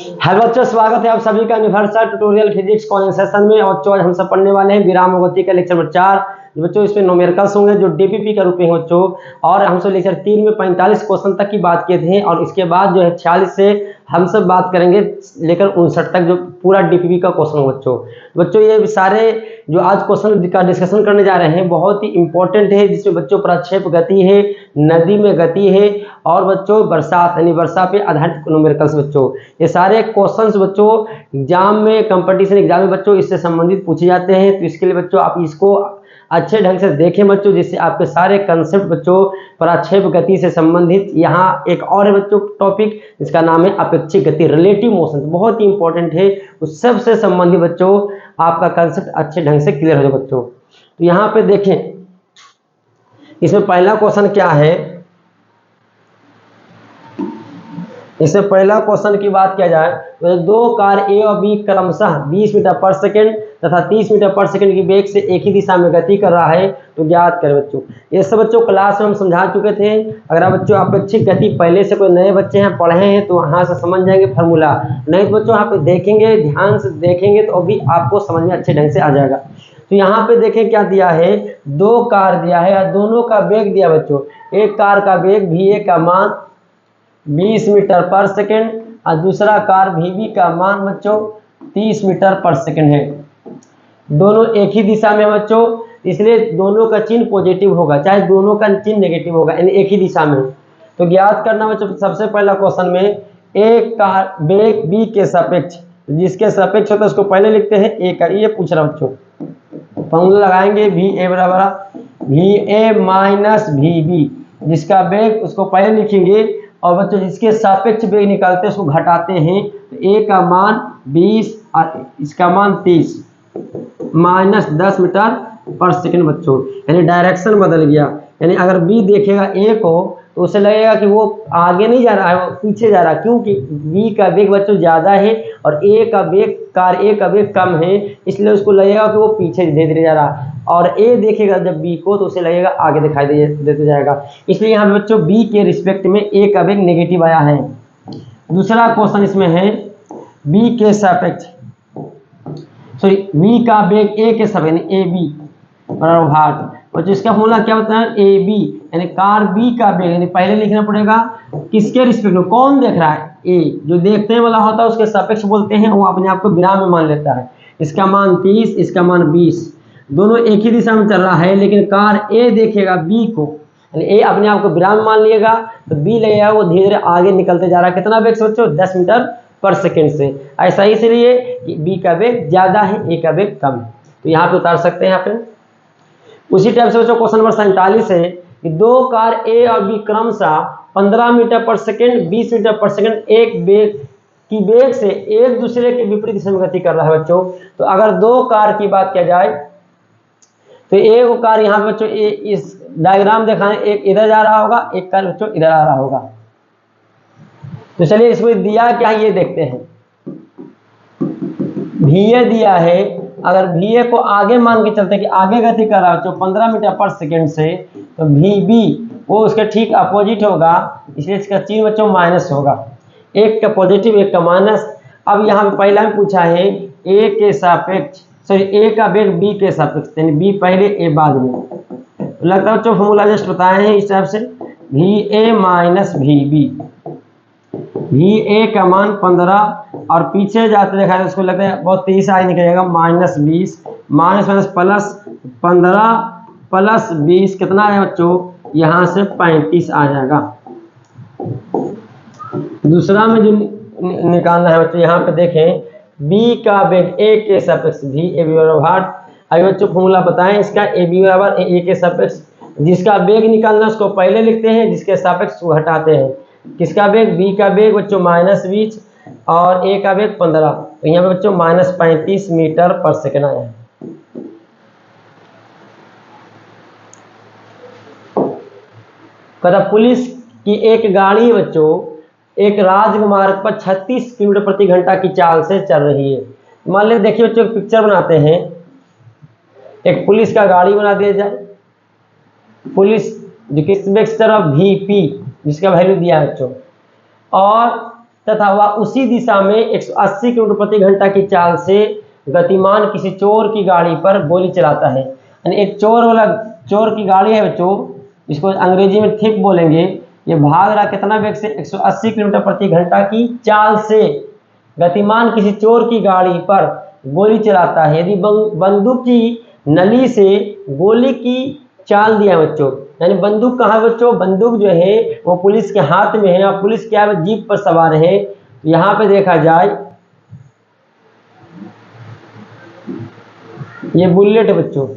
Hello बच्चों, स्वागत है आप सभी का universal tutorial physics college session में। और बच्चों आज हम सब पढ़ने वाले हैं विराम गति का लेक्चर नंबर 4। बच्चों इसमें न्यूमेरिकल्स होंगे जो डीपीपी का रूप में बच्चों। और हम सब लेक्चर 3 में 45 क्वेश्चन तक की बात किए थे और इसके बाद जो है 46 से हम सब बात करेंगे लेकर 59 तक जो पूरा डीपीपी का क्वेश्चन हो बच्चों ये सारे जो आज क्वेश्चन का डिस्कशन करने जा रहे हैं बहुत ही इंपॉर्टेंट है, जिसमें बच्चों प्रक्षेप गति है, नदी में गति है और बच्चों बरसात यानी वर्षा पे आधारित न्यूमेरिकल्स बच्चों। ये सारे क्वेश्चंस बच्चों एग्जाम में कंपटीशन एग्जाम में बच्चों इससे संबंधित पूछे जाते हैं। तो इसके लिए बच्चों आप इसको अच्छे ढंग से देखें बच्चों, जिससे आपके सारे कंसेप्ट बच्चों प्रक्षेप गति से संबंधित। यहाँ एक और है बच्चों टॉपिक जिसका नाम है अपेक्षिक गति, रिलेटिव मोशन, बहुत ही इंपॉर्टेंट है। उस सबसे संबंधित बच्चों आपका कंसेप्ट अच्छे ढंग से क्लियर हो जाए बच्चों। तो यहाँ पे देखें इसमें पहला क्वेश्चन क्या है। इससे पहला क्वेश्चन की बात किया जाए तो दो कार ए और बी क्रमशः 20 मीटर पर सेकंड तथा 30 मीटर पर सेकंड की वेग से एक ही दिशा में गति कर रहा है, तो ज्ञात करें बच्चों। ये सब बच्चों क्लास में हम समझा चुके थे। अगर आप बच्चों अपेक्षित गति पहले से कोई नए बच्चे हैं पढ़े हैं तो वहाँ से समझ जाएंगे फार्मूला, नहीं तो बच्चों आप देखेंगे ध्यान से देखेंगे तो अभी आपको समझ में अच्छे ढंग से आ जाएगा। तो यहाँ पे देखें क्या दिया है, दो कार दिया है और दोनों का वेग दिया बच्चों। एक कार का वेग वी का मान 20 मीटर पर सेकेंड और दूसरा कार वी का मान बच्चों 30 मीटर पर सेकेंड है। दोनों एक ही दिशा में बच्चों, इसलिए दोनों का चिन्ह पॉजिटिव होगा, चाहे दोनों का चिन्ह नेगेटिव होगा, यानी एक ही दिशा में। तो ज्ञात करना बच्चों सबसे पहला क्वेश्चन में एक कार वेग बी के सापेक्ष, जिसके सापेक्ष होता है उसको पहले लिखते हैं ए का, ये पूछ रहा बच्चों। फॉर्मूला लगाएंगे वी ए बराबर V A minus V B, जिसका वेग उसको पहले लिखेंगे और बच्चों जिसके सापेक्ष वेग निकालते हैं उसको घटाते हैं। तो ए का मान 20 और इसका मान 30 माइनस 10 मीटर पर सेकंड बच्चों, यानी डायरेक्शन बदल गया। यानी अगर बी देखेगा ए को तो उसे लगेगा कि वो आगे नहीं जा रहा है, वो पीछे जा रहा है, क्योंकि बी का वेग बच्चों ज़्यादा है और ए का वेग कार ए का वेग कम है, इसलिए उसको लगेगा कि वो पीछे धीरे धीरे जा रहा है। और ए देखेगा जब बी को तो उसे लगेगा आगे दिखाई देते जाएगा, इसलिए यहाँ बच्चों बी के रिस्पेक्ट में ए का वेग नेगेटिव आया है। दूसरा क्वेश्चन इसमें है बी के सापेक्ष सॉरी वी का वेग ए के सापेक्ष यानी ए बी बराबर भाग, और जिसका फॉर्मूला क्या होता है ए बी, यानी कार बी का वेग, यानी पहले लिखना पड़ेगा किसके रिस्पेक्ट में, कौन देख रहा है ए, जो देखने वाला होता है उसके सापेक्ष बोलते हैं, वो अपने आप को विराम में मान लेता है। इसका मान 30 इसका मान 20, दोनों एक ही दिशा में चल रहा है, लेकिन कार ए देखेगा बी को, यानी ए अपने आप को विराम में मान लिएगा तो बी लगेगा वो धीरे धीरे आगे निकलते जा रहा है। कितना वेग से बच्चों 10 मीटर पर सेकेंड से। ऐसा ही इसलिए कि बी का वेग ज़्यादा है ए का वेग कम है, तो यहाँ पे उतार सकते हैं यहाँ पे। उसी टाइप से बच्चों क्वेश्चन नंबर 47 है कि दो कार ए और बी क्रमशः 15 मीटर पर सेकेंड 20 मीटर पर सेकेंड एक वेग की वेग से एक दूसरे के विपरीत दिशा में गति कर रहा है बच्चों। तो अगर दो कार की बात किया जाए तो एक कार यहाँ पे बच्चों इस डायग्राम दिखाएं, एक इधर जा रहा होगा एक कार बच्चों इधर आ रहा होगा। तो चलिए इसमें दिया क्या है ये देखते हैं। वी दिया है, अगर वी को आगे मान के चलते कि आगे गति कर रहा है जो 15 मीटर पर सेकेंड से, तो वी बी वो उसके ठीक अपोजिट होगा, इसलिए इसका चिन्ह बच्चों माइनस होगा, एक का पॉजिटिव एक का माइनस। अब यहाँ पे पहला में पूछा है ए के सापेक्ष सॉरी ए का वेग बी के सापेक्ष, यानी बी पहले ए बाद में। लगता है बच्चों फॉर्मूला जस्ट बताए हैं इस टाइप से V A minus V B, V A का मान 15 और पीछे जाते देखा है उसको लगता है बहुत तेजी से आगे निकलेगा minus 20 minus minus plus 15 plus 20 कितना है बच्चों, यहाँ से 35 आ जाएगा। दूसरा में जो निकालना है बच्चों यहाँ पे देखें बी का वेग ए के सापेक्ष वी ए बी बराबर भाग। अभी बच्चों फॉर्मूला बताएं इसका ए बी बराबर ए के सापेक्ष, जिसका वेग निकालना उसको पहले लिखते हैं जिसके सापेक्ष को हटाते हैं। किसका वेग बी का वेग बच्चों माइनस 20 और ए का वेग 15, तो यहाँ पे बच्चों माइनस 35 मीटर पर सेकेंड आया है। कहता पुलिस की एक गाड़ी बच्चों एक राजमार्ग पर 36 किलोमीटर प्रति घंटा की चाल से चल रही है। मान लीजिए देखिए बच्चों एक पिक्चर बनाते हैं, एक पुलिस का गाड़ी बना दिया जाए, पुलिस जो कि तरफ वी पी जिसका वैल्यू दिया है बच्चों, और तथा वह उसी दिशा में 180 किलोमीटर प्रति घंटा की चाल से गतिमान किसी चोर की गाड़ी पर गोली चलाता है। यानी एक चोर की गाड़ी है बच्चों, इसको अंग्रेजी में थिप बोलेंगे। ये भाग रहा कितना वेग से? 180 किलोमीटर प्रति घंटा की चाल से गतिमान किसी चोर की गाड़ी पर गोली चलाता है। यदि बंदूक की नली से गोली की चाल दिया है बच्चों, यानी बंदूक कहाँ है बच्चों? बंदूक जो है वो पुलिस के हाथ में है और पुलिस क्या है? जीप पर सवार है। यहाँ पे देखा जाए ये बुलेट है बच्चों,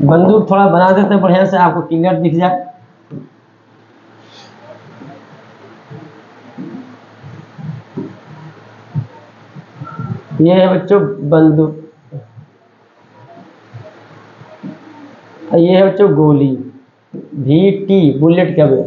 बंदूक थोड़ा बना देते हैं बढ़िया से, आपको क्लियर दिख जाए। ये है बच्चों बंदूक, ये है बच्चों गोली, VT बुलेट का भी।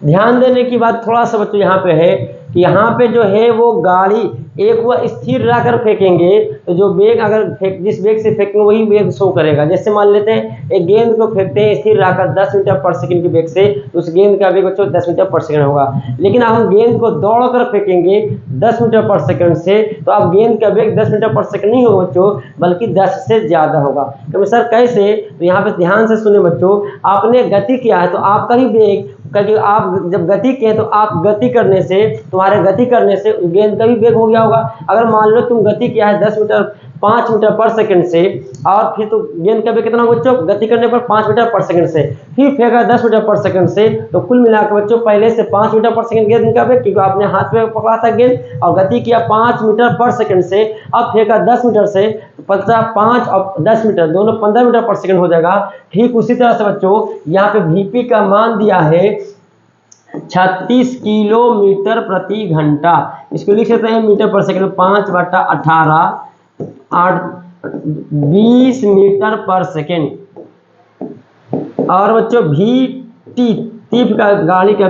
ध्यान देने की बात थोड़ा सा बच्चों यहाँ पे है कि यहाँ पे जो है वो गाड़ी एक वो स्थिर रहकर फेंकेंगे, तो जो बेग अगर जिस बेग से फेंकेंगे वही बेग शो करेगा। जैसे मान लेते हैं एक गेंद को फेंकते हैं स्थिर रहकर 10 मीटर पर सेकंड के बेग से, तो उस गेंद का बेग बच्चों 10 मीटर पर सेकंड होगा। लेकिन अब हम गेंद को दौड़ कर फेंकेंगे 10 मीटर पर सेकंड से, तो अब गेंद का बेग 10 मीटर पर सेकंड नहीं होगा बच्चों, बल्कि 10 से ज्यादा होगा। तो सर कैसे? तो यहाँ पे ध्यान से सुने बच्चों, आपने गति किया है तो आपका भी बेग, क्योंकि आप जब गति किए तो आप गति करने से, तुम्हारे गति करने से गेंद का भी वेग हो गया होगा। अगर मान लो तुम गति किया है 5 मीटर पर सेकंड से, और फिर तो गेंद का वेग कितना बच्चों? गति करने पर 5 मीटर पर सेकंड से, फिर फेंका 10 मीटर पर सेकंड से, तो कुल मिलाकर बच्चों पहले से 5 मीटर पर सेकंड गेंद का वेग, क्योंकि आपने हाथ में पकड़ा था गेंद और गति किया 5 मीटर पर सेकंड से, अब फेंका 10 मीटर से, 5 और 10 मीटर दोनों 15 मीटर पर सेकंड हो जाएगा। ठीक उसी तरह से बच्चों यहाँ पे VP का मान दिया है 36 किलोमीटर प्रति घंटा, इसको लिख सकते हैं मीटर पर सेकंड, 5/18 20 मीटर पर सेकंड। और बच्चों VT तीप का गाड़ी का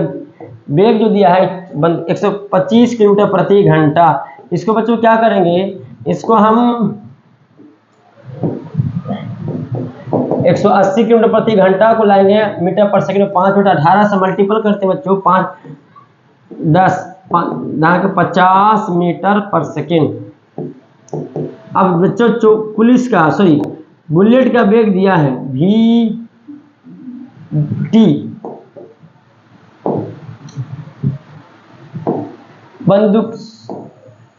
वेग जो दिया है 125 किलोमीटर प्रति घंटा, इसको बच्चों क्या करेंगे? इसको हम 180 किलोमीटर प्रति घंटा को लाएंगे मीटर पर सेकंड, 5/18 से मल्टीपल करते हैं बच्चों, 50 मीटर पर सेकंड। अब बच्चों बुलेट का वेग दिया है VT, बंदूक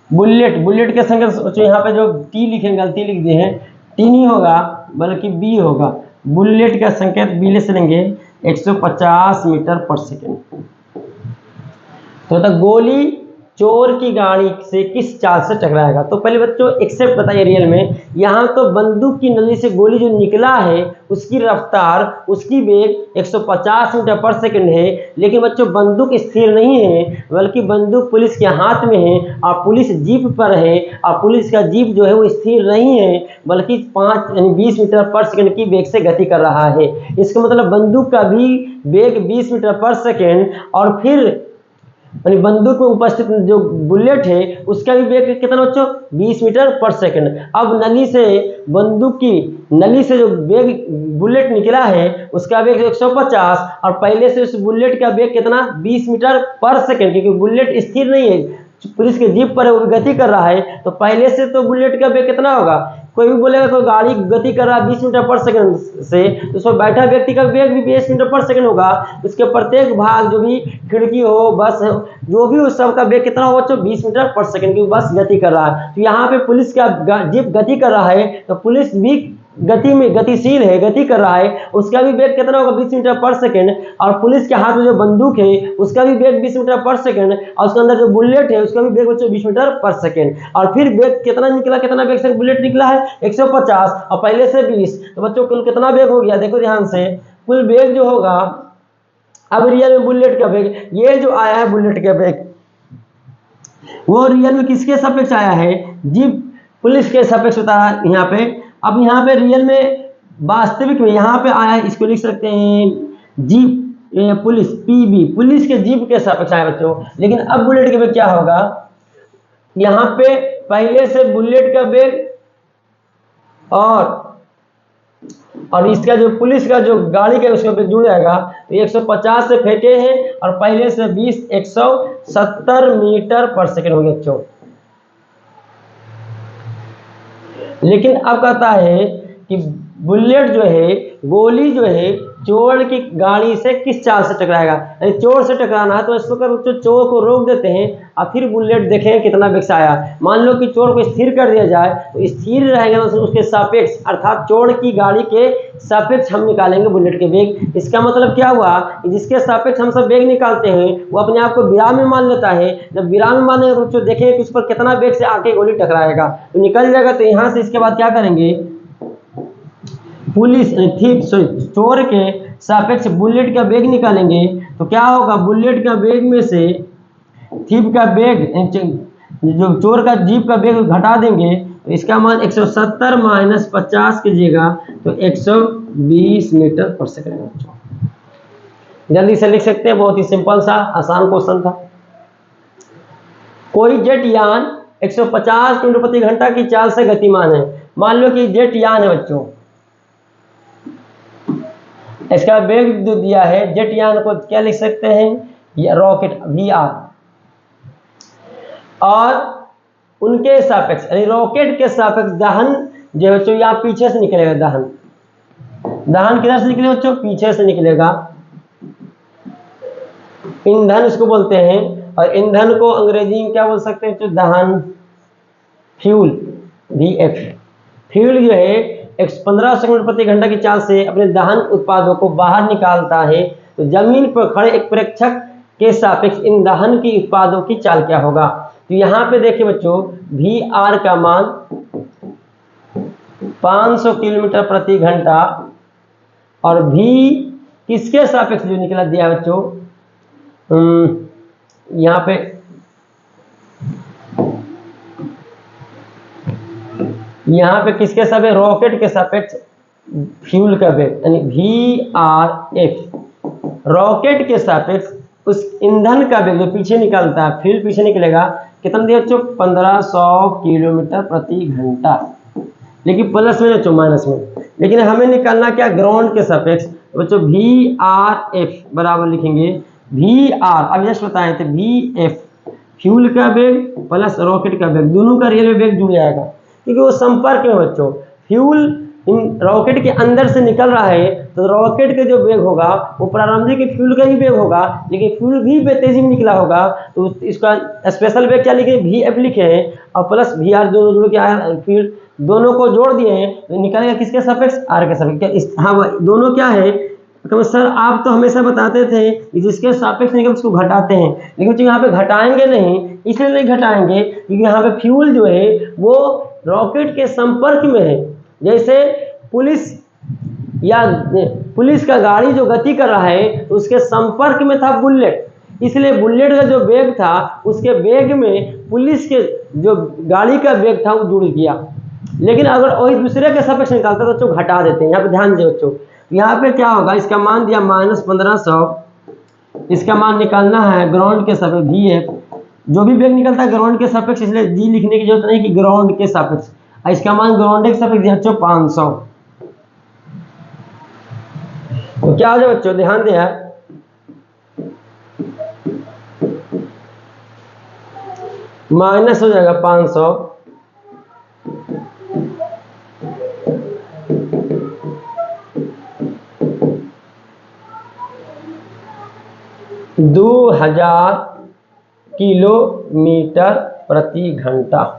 बुलेट के संग यहाँ पे जो T लिखे गलती लिख दिए हैं, T नहीं होगा बल्कि B होगा। बुलेट का संकेत B से लेंगे 150 मीटर पर सेकंड। तो गोली चोर की गाड़ी से किस चाल से टकराएगा? तो पहले बच्चों एक्सेप्ट बताइए रियल में, यहाँ तो बंदूक की नली से गोली जो निकला है उसकी रफ्तार, उसकी वेग 150 मीटर पर सेकंड है, लेकिन बच्चों बंदूक स्थिर नहीं है, बल्कि बंदूक पुलिस के हाथ में है और पुलिस जीप पर है, और पुलिस का जीप जो है वो स्थिर नहीं है, बल्कि 20 मीटर पर सेकंड की वेग से गति कर रहा है। इसका मतलब बंदूक का भी वेग 20 मीटर पर सेकंड, और फिर बंदूक में उपस्थित जो बुलेट है उसका भी वेग कितना बच्चों? 20 मीटर पर सेकंड। अब बंदूक की नली से जो वेग बुलेट निकला है उसका वेग 150, और पहले से उस बुलेट का वेग कितना? 20 मीटर पर सेकंड, क्योंकि बुलेट स्थिर नहीं है, पुलिस के जीप पर है, वो भी गति कर रहा है, तो पहले से तो बुलेट का वेग कितना होगा? कोई भी बोलेगा कोई गाड़ी गति कर रहा है 20 मीटर पर सेकंड से, तो उसमें बैठा व्यक्ति का वेग भी 20 मीटर पर सेकंड होगा। उसके प्रत्येक भाग, जो भी खिड़की हो, बस हो, जो भी उस सब का वेग कितना होगा बच्चों? 20 मीटर पर सेकंड की बस गति कर रहा है। तो यहाँ पे पुलिस का जीप गति कर रहा है, तो पुलिस भी गति में गतिशील है, गति कर रहा है, उसका भी वेग कितना होगा? 20 मीटर पर सेकंड। और पुलिस के हाथ में जो बंदूक है उसका भी वेग 20 मीटर पर सेकंड, और उसके अंदर जो बुलेट है उसका भी वेग बच्चों 20 मीटर पर सेकंड। और फिर वेग कितना निकला? कितना वेग से बुलेट निकला है? 150, और पहले से 20, तो बच्चों कुल कितना वेग हो गया? देखो ध्यान से, कुल वेग जो होगा, अब रियल में बुलेट का वेग, ये जो आया है बुलेट का वेग, वो रियल में किसके सापेक्ष आया है? जीप पुलिस के सापेक्ष होता है यहाँ पे। अब यहाँ पे रियल में वास्तविक में यहाँ पे आया है, इसको लिख सकते हैं जीप पुलिस PB, पुलिस के जीप के सापेक्ष आया बच्चों। लेकिन अब बुलेट के वेग क्या होगा? यहाँ पे पहले से बुलेट का वेग और और इसका जो पुलिस का जो गाड़ी का उसके पे जुड़ जाएगा तो 150 से फेंके हैं और पहले से 20 170 मीटर पर सेकंड हो गया बच्चों। लेकिन अब कहता है कि बुलेट जो है, गोली जो है चोर की गाड़ी से किस चाल से टकराएगा। यदि चोर से टकराना है तो इस प्रकार चोर को रोक देते हैं और फिर बुलेट देखें कितना वेग से आया। मान लो कि चोर को स्थिर कर दिया जाए तो स्थिर रहेगा तो उसके सापेक्ष अर्थात चोर की गाड़ी के सापेक्ष हम निकालेंगे बुलेट के वेग। इसका मतलब क्या हुआ कि जिसके सापेक्ष हम सब वेग निकालते हैं वो अपने आप को विराम में मान लेता है। जब विराम में मानेगा तो जो देखेंगे कि उस पर कितना वेग से आके गोली टकराएगा तो निकल जाएगा। तो यहाँ से इसके बाद क्या करेंगे, पुलिस थीप चोर के सापेक्ष बुलेट का वेग निकालेंगे तो क्या होगा, बुलेट का वेग में से थीप का वेग जो चोर का जीप का वेग घटा देंगे तो इसका मान 170 माइनस 50 कीजिएगा तो 120 मीटर पर सेकंड। जल्दी से लिख सकते हैं, बहुत ही सिंपल सा आसान क्वेश्चन था। कोई जेट यान 150 किलोमीटर प्रति घंटा की चाल से गतिमान है। मान लो कि जेट यान है बच्चों, इसका वेग जो दिया है जेट यान को क्या लिख सकते हैं, या रॉकेट VR, और उनके सापेक्ष यानी रॉकेट के सापेक्ष दहन जो बच्चों यहाँ पीछे से निकलेगा। दहन किधर से निकलेगा बच्चों, पीछे से निकलेगा। ईंधन इसको बोलते हैं और ईंधन को अंग्रेजी में क्या बोल सकते हैं, तो दहन, फ्यूल, VF। फ्यूल जो है 1500 किलोमीटर प्रति घंटा की चाल से अपने दहन उत्पादों को बाहर निकालता है। तो जमीन पर खड़े एक प्रेक्षक के सापेक्ष इन दहन की उत्पादों की चाल क्या होगा। तो यहाँ पे देखिए बच्चों VR का मान 500 किलोमीटर प्रति घंटा और V किसके सापेक्ष जो निकला दिया है बच्चों, यहाँ पे किसके सापेक्ष, रॉकेट के सापेक्ष फ्यूल का वेग यानी VRF, रॉकेट के सापेक्ष उस ईंधन का वेग जो पीछे निकलता है, फ्यूल पीछे निकलेगा, कितना दिया बच्चों, 1500 किलोमीटर प्रति घंटा। लेकिन प्लस में बच्चों माइनस में, लेकिन हमें निकालना क्या, ग्राउंड के सापेक्ष। बच्चों VRF बराबर लिखेंगे VR, अब जस्ट बताए थे VF फ्यूल का वेग प्लस रॉकेट का वेग, दोनों का रियल वेग जुड़ जाएगा क्योंकि वो संपर्क में बच्चों। फ्यूल इन रॉकेट के अंदर से निकल रहा है तो रॉकेट का जो वेग होगा वो प्रारंभिक फ्यूल का ही वेग होगा, लेकिन फ्यूल भी बेतेजी में निकला होगा तो इसका स्पेशल वेग क्या लिखे, VF लिखे हैं और प्लस VR दोनों जोड़ के आया, फ्यूल दोनों को जोड़ दिए हैं तो निकलेगा किसके सापेक्ष, R के सापेक्ष। हाँ दोनों क्या है, तो सर आप तो हमेशा बताते थे कि जिसके सापेक्ष निकल उसको घटाते हैं, लेकिन यहाँ पे घटाएंगे नहीं, इसलिए नहीं घटाएंगे क्योंकि यहाँ पे फ्यूल जो है वो रॉकेट के संपर्क में है। जैसे पुलिस का गाड़ी जो गति कर रहा है तो उसके संपर्क में था बुलेट, इसलिए बुलेट का जो वेग था उसके वेग में पुलिस के जो गाड़ी का वेग था वो जुड़ गया। लेकिन अगर वही दूसरे के सापेक्ष निकालता तो बच्चों घटा देते हैं। यहाँ पे ध्यान दे बच्चों, यहाँ पे क्या होगा, इसका मान दिया -1500, इसका मान निकालना है ग्राउंड के सापेक्ष VF, जो भी वेग निकलता है ग्राउंड के सापेक्ष, इसलिए G लिखने की जरूरत नहीं कि ग्राउंड के सापेक्ष, इसका मान ग्राउंड के सापेक्ष दिया बच्चों 500। तो क्या हो जाए बच्चों, ध्यान दिया माइनस हो जाएगा 500 2000 किलोमीटर प्रति घंटा।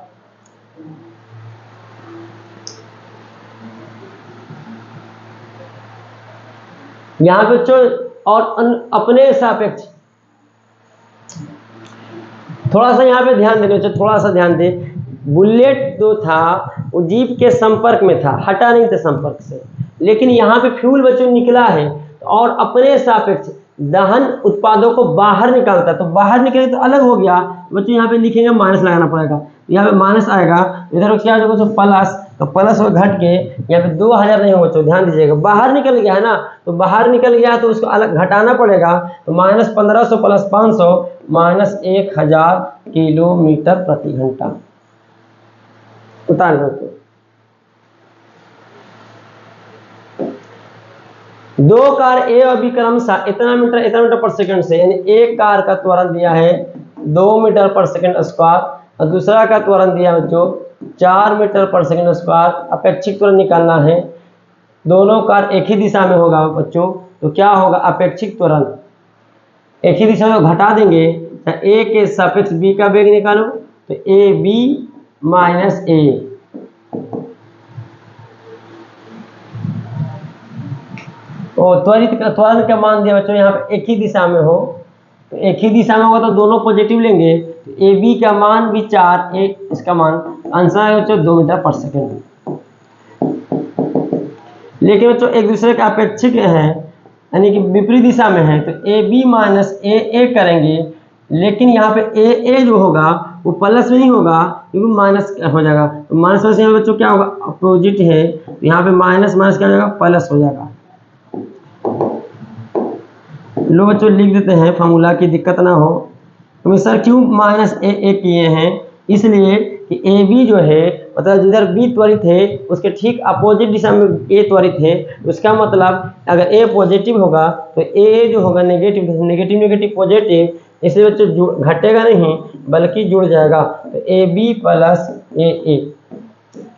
यहाँ पे बच्चों और अपने सापेक्ष थोड़ा सा यहाँ पे ध्यान देना बच्चों, थोड़ा सा ध्यान दे। बुलेट जो था वो जीप के संपर्क में था, हटा नहीं था संपर्क से, लेकिन यहाँ पे फ्यूल बच्चों निकला है और अपने सापेक्ष दहन उत्पादों को बाहर निकालता, तो बाहर निकले तो अलग हो गया बच्चों। यहाँ पे लिखेंगे माइनस लगाना पड़ेगा, यहाँ पे माइनस आएगा, इधर क्या हो जाएगा प्लस, तो प्लस हो घट के यहाँ पे 2000 नहीं हो बच्चों, ध्यान दीजिएगा बाहर निकल गया है ना, तो बाहर निकल गया तो उसको अलग घटाना पड़ेगा। तो -1500 प्लस 500 -1000 किलोमीटर प्रति घंटा उतार दो। दो कार ए और बी क्रमशः इतना मीटर पर सेकंड से, यानी एक कार का त्वरण दिया है 2 मीटर पर सेकंड स्क्वायर और दूसरा का त्वरण दिया बच्चों 4 मीटर पर सेकंड स्क्वायर। अपेक्षित त्वरण निकालना है। दोनों कार एक ही दिशा में होगा बच्चों, तो क्या होगा, अपेक्षित त्वरण एक ही दिशा में घटा देंगे। ए के सापेक्ष बी का वेग निकालो, तो ए बी माइनस ए। और त्वरण का मान दिया बच्चों यहाँ पे एक ही दिशा में हो, तो एक ही दिशा में होगा तो दोनों पॉजिटिव लेंगे। तो ए बी का मान भी 4, एक इसका मान, आंसर है बच्चों 2 मीटर पर सेकेंड। लेकिन बच्चों एक दूसरे के अपेक्षिक है, यानी कि विपरीत दिशा में है, तो ए बी माइनस ए करेंगे। लेकिन यहाँ पे ए जो होगा वो प्लस में नहीं होगा, क्योंकि माइनस हो जाएगा। तो माइनस में यहाँ बच्चों क्या होगा, अपोजिट है, तो यहाँ पे माइनस माइनस क्या हो जाएगा, प्लस हो जाएगा। लो बच्चों लिख देते हैं फॉर्मूला की दिक्कत ना हो। तो सर क्यों माइनस ए किए हैं, इसलिए कि ए बी जो है मतलब जिधर बी त्वरित है उसके ठीक अपोजिट दिशा में ए त्वरित है। उसका मतलब अगर ए पॉजिटिव होगा तो ए जो होगा नेगेटिव, नेगेटिव पॉजिटिव, इसलिए बच्चों घटेगा नहीं बल्कि जुड़ जाएगा। तो ए बी प्लस ए,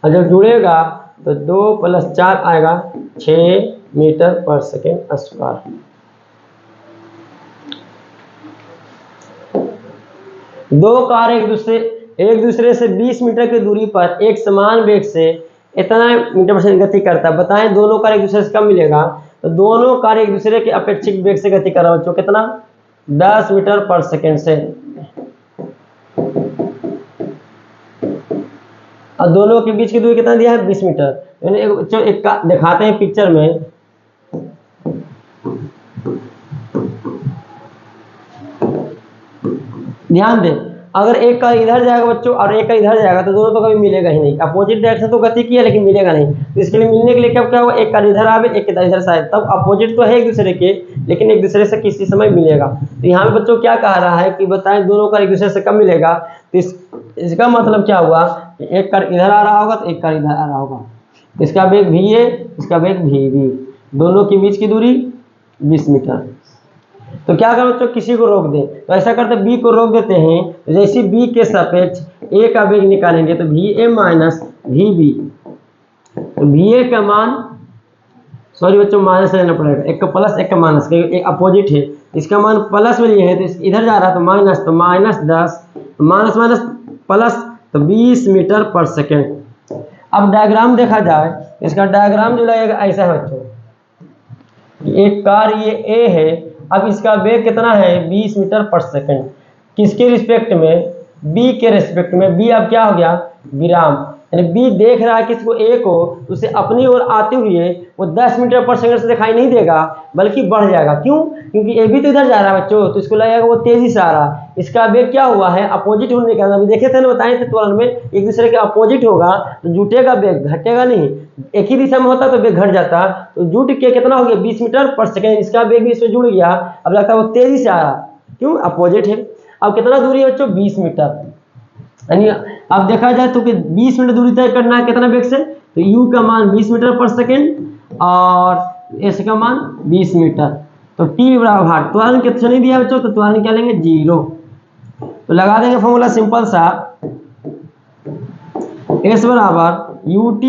और जब जुड़ेगा तो 2 + 4 आएगा 6 मीटर पर सेकेंड स्क्वायर। दो कार एक दूसरे से 20 मीटर की दूरी पर एक समान वेग से इतना मीटर पर सेकंड गति करता है। बताएं दोनों कार एक दूसरे से कब मिलेगा, तो दोनों कार एक दूसरे के अपेक्षित वेग से गति कर रहा है बच्चों, कितना, 10 मीटर पर सेकंड से। और दोनों के बीच की दूरी कितना दिया है, 20 मीटर। एक दिखाते हैं पिक्चर में। ध्यान दें, अगर एक का इधर जाएगा बच्चों और एक का इधर जाएगा तो दोनों तो कभी मिलेगा ही नहीं। अपोजिट डायरेक्शन तो गति की है लेकिन मिलेगा नहीं। तो इसके लिए मिलने के लिए क्या होगा, एक का इधर आवे एक का इधर से आए, तब अपोजिट तो है एक दूसरे के, लेकिन एक दूसरे से किसी समय मिलेगा। तो यहाँ पे बच्चों क्या कह रहा है कि बताएं दोनों का एक दूसरे से कब मिलेगा। तो इसका मतलब क्या हुआ कि एक कार इधर आ रहा होगा तो एक कार इधर आ रहा होगा। इसका वेग भी है, इसका वेग भी, दोनों के बीच की दूरी 20 मीटर। तो क्या करें बच्चों, किसी को रोक दें, तो ऐसा करते बी को रोक देते हैं। जैसे बी के सापेक्ष ए का वेग निकालेंगे तो V A minus V B. तो वी ए का मान, सॉरी बच्चों माइनस लेना पड़ेगा, एक का प्लस एक का माइनस, एक अपोजिट है, इसका मान प्लस में लिए है तो इधर जा रहा है तो माइनस, तो माइनस 10, माइनस माइनस प्लस, तो 20 मीटर पर सेकेंड। अब डायग्राम देखा जाए, इसका डायग्राम जो लगेगा ऐसा है बच्चों, एक कार ये ए है, अब इसका वेग कितना है 20 मीटर पर सेकंड, किसके रिस्पेक्ट में, बी के रिस्पेक्ट में। बी अब क्या हो गया, विराम, यानी बी देख रहा है किसको, ए को, तो उसे अपनी ओर आते हुए वो 10 मीटर पर सेकंड से दिखाई नहीं देगा बल्कि बढ़ जाएगा। क्यों, क्योंकि ए भी तो इधर जा रहा है बच्चों, तो इसको लगेगा वो तेजी से आ रहा है। इसका वेग क्या हुआ है, अपोजिट होने का, अभी देखे थे ना, बताए थे त्वरण में एक दूसरे के अपोजिट होगा तो जुटेगा वेग, घटेगा नहीं। एक ही दिशा में होता तो वेग घट जाता, तो जुट के कितना हो गया 20 मीटर पर सेकेंड, इसका वेग भी इसमें जुड़ गया। अब लगता है वो तेजी से आ रहा, क्यों, अपोजिट है। अब कितना दूरी है बच्चों, 20 मीटर, यानी अब देखा जाए तो कि 20 मीटर दूरी तय करना है कितना वेग से, तो u का मान 20 मीटर पर सेकेंड और s का मान 20 मीटर। तो t बराबर त्वरण कितना नहीं दिया बच्चों, तो त्वरण क्या लेंगे 0। तो लगा देंगे फॉर्मूला सिंपल सा, s बराबर ut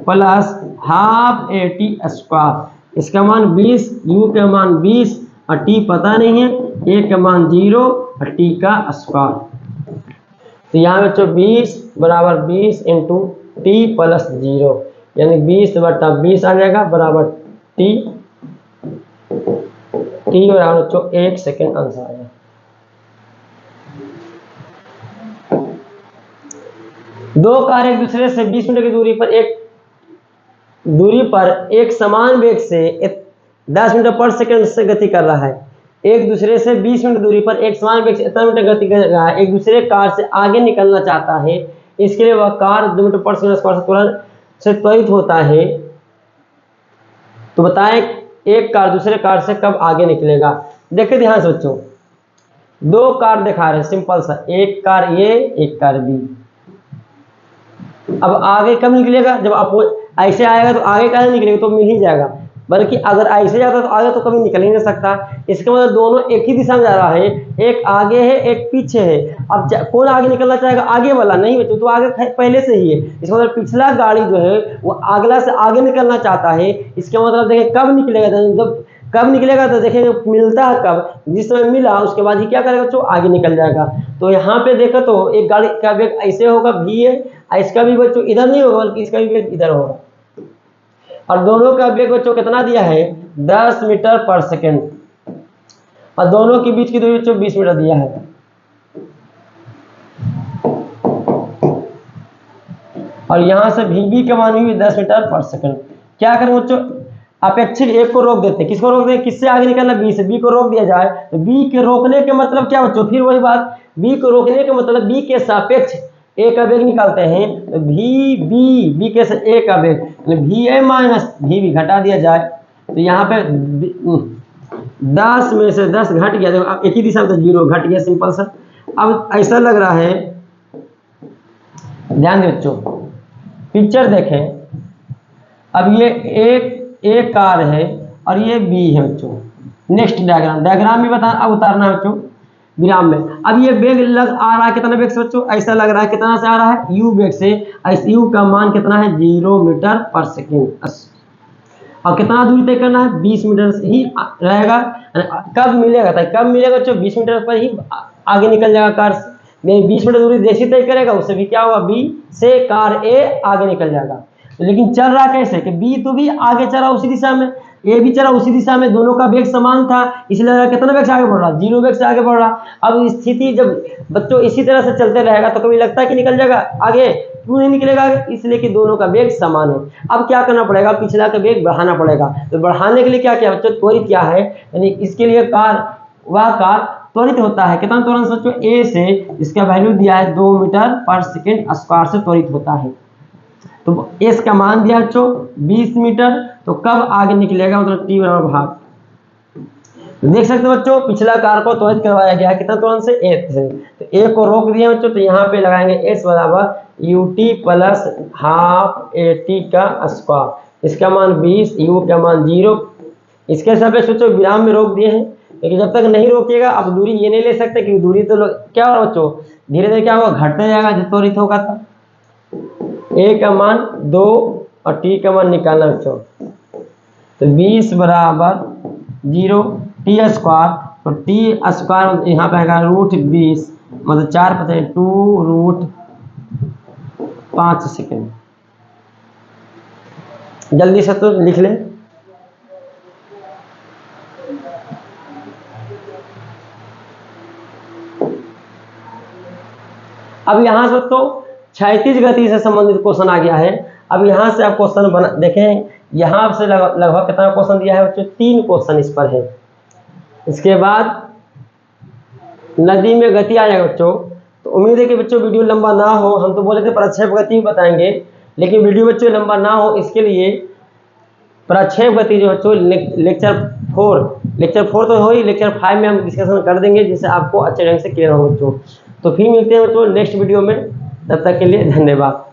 plus half at square, इसका मान 20, u का मान 20 और t पता नहीं है, a का मान 0 और t का स्क्वायर। तो यहाँ बच्चों 20 बराबर 20 इंटू टी प्लस 0, यानी 20/20 आ जाएगा बराबर टी बराबर बच्चों 1 सेकेंड आंसर आएगा। दो कार एक दूसरे से 20 मीटर की दूरी पर एक समान वेग से 10 मीटर पर सेकेंड से गति कर रहा है। एक दूसरे से 20 मीटर दूरी पर एक समान वेग से इतना मीटर गति कर रहा है, एक दूसरे कार से आगे निकलना चाहता है। इसके लिए वह कार 2 मीटर पर सेकेंड स्क्वायर से त्वरित होता है। तो बताएं एक कार दूसरे कार से कब आगे निकलेगा। देखिए ध्यान से बच्चों, दो कार दिखा रहे हैं सिंपल सा, एक कार ए एक कार बी। अब आगे कब निकलेगा, जब आप ऐसे आएगा तो आगे का निकलेगा तो मिल ही जाएगा। बल्कि अगर ऐसे जाता तो आगे तो कभी निकल ही नहीं सकता। इसका मतलब दोनों एक ही दिशा में जा रहा है, एक आगे है एक पीछे है। अब कौन आगे निकलना चाहेगा? आगे वाला। नहीं बच्चों, तो आगे पहले से ही है। इसका मतलब पिछला गाड़ी जो है वो अगला से आगे निकलना चाहता है। इसका मतलब देखिए कब निकलेगा, जब कब निकलेगा तो देखेंगे मिलता है कब, जिस समय मिला उसके बाद ही क्या करेगा बच्चों, आगे निकल जाएगा। तो यहाँ पे देखो तो एक गाड़ी का वेग ऐसे होगा v है, इसका भी बच्चों इधर नहीं होगा बल्कि इसका भी वेग इधर होगा। और दोनों का वेग बच्चों कितना दिया है? 10 मीटर पर सेकेंड। और दोनों के बीच की दूरी बच्चों 20 मीटर दिया है। और यहाँ से v का मान हुई 10 मीटर पर सेकेंड। क्या करें बच्चों, अपेक्षित एक को रोक देते हैं। किसको रोक दें? किससे आगे निकलना? बी से। बी को रोक दिया जाए तो बी के रोकने के मतलब क्या बच्चों? फिर वही बात, बी को रोकने के मतलब बी के सापेक्ष ए का वेग निकालते हैं। तो बी के से ए का वेग वी ए माइनस वी भी घटा दिया जाए तो यहाँ पे 10 में से 10 घट गया। देखो अब एक ही दिशा में तो 0 घट गया, सिंपल सा। अब ऐसा लग रहा है, ध्यान दें बच्चों, पिक्चर देखें। अब ये एक कार है और ये बी है बच्चों। नेक्स्ट डायग्राम भी बता अब उतारना है बच्चों विराम में। अब ये वेग लग आ रहा है कितना वेग से बच्चों? ऐसा लग रहा है कितना से आ रहा है? यू वेग से। यू का मान कितना है? 0 मीटर पर सेकेंड। और कितना दूरी तय करना है? 20 मीटर से ही रहेगा। कब मिलेगा? कब मिलेगा बच्चों? 20 मीटर पर ही आगे निकल जाएगा कार से। 20 मीटर दूरी जैसे तय करेगा उससे भी क्या होगा? बी से कार ए आगे निकल जाएगा। लेकिन चल रहा कैसे कि बी तो भी आगे चला उसी दिशा में, ए भी चला उसी दिशा में, दोनों का वेग समान था, इसलिए कितना वेग से आगे बढ़ रहा? 0 वेग से आगे बढ़ रहा। अब स्थिति जब बच्चों इसी तरह से चलते रहेगा तो कभी लगता है कि निकल जाएगा आगे? क्यों नहीं निकलेगा आगे? इसलिए कि दोनों का वेग समान है। अब क्या करना पड़ेगा? पिछला का वेग बढ़ाना पड़ेगा। तो बढ़ाने के लिए क्या किया बच्चों? त्वरित क्या है, यानी इसके लिए वह कार त्वरित होता है। कितना त्वरण बच्चों? ए से इसका वैल्यू दिया है 2 मीटर पर सेकेंड स्क्वायर से त्वरित होता है। तो एस का मान दिया बच्चों 20 मीटर। तो कब आगे निकलेगा? मतलब टी बराबर भाग। देख सकते हो बच्चों, पिछला कार को त्वरित करवाया गया कितना त्वरण से? ए से। तो ए को रोक दिया बच्चों, तो यहाँ पे लगाएंगे एस बराबर U T plus half A T का स्क्वायर। इसका मान 20, यू का मान 0। इसके सापेक्ष बच्चों विराम में रोक दिए हैं, लेकिन जब तक नहीं रोकिएगा आप दूरी ये नहीं ले सकते कि दूरी तो क्या होगा बच्चों, धीरे धीरे क्या होगा? घटते जाएगा जो त्वरित होगा था। ए का मान 2 और टी का मान निकालना बच्चों। तो 20 बराबर 0 टी स्क्वायर। तो टी स्क्वायर यहाँ पे आएगा √20, मतलब 4 पता 2√5 सेकेंड। जल्दी से तो लिख लें। अब यहाँ से तो क्षैतिज गति से संबंधित क्वेश्चन आ गया है। अब यहाँ से आप क्वेश्चन बना देखें, यहाँ से लगभग कितना क्वेश्चन दिया है बच्चों? 3 क्वेश्चन इस पर है। इसके बाद नदी में गति आ जाएगा बच्चों। तो उम्मीद है कि बच्चों वीडियो लंबा ना हो। हम तो बोले थे प्रक्षेप गति बताएंगे, लेकिन वीडियो बच्चों लंबा ना हो इसके लिए प्रक्षेप गति जो बच्चों लेक्चर 4 तो हो ही, लेक्चर 5 में हम डिस्कशन कर देंगे, जिससे आपको अच्छे ढंग से क्लियर हो बच्चों। तो फिर मिलते हैं बच्चों नेक्स्ट वीडियो में। तब तक के लिए धन्यवाद।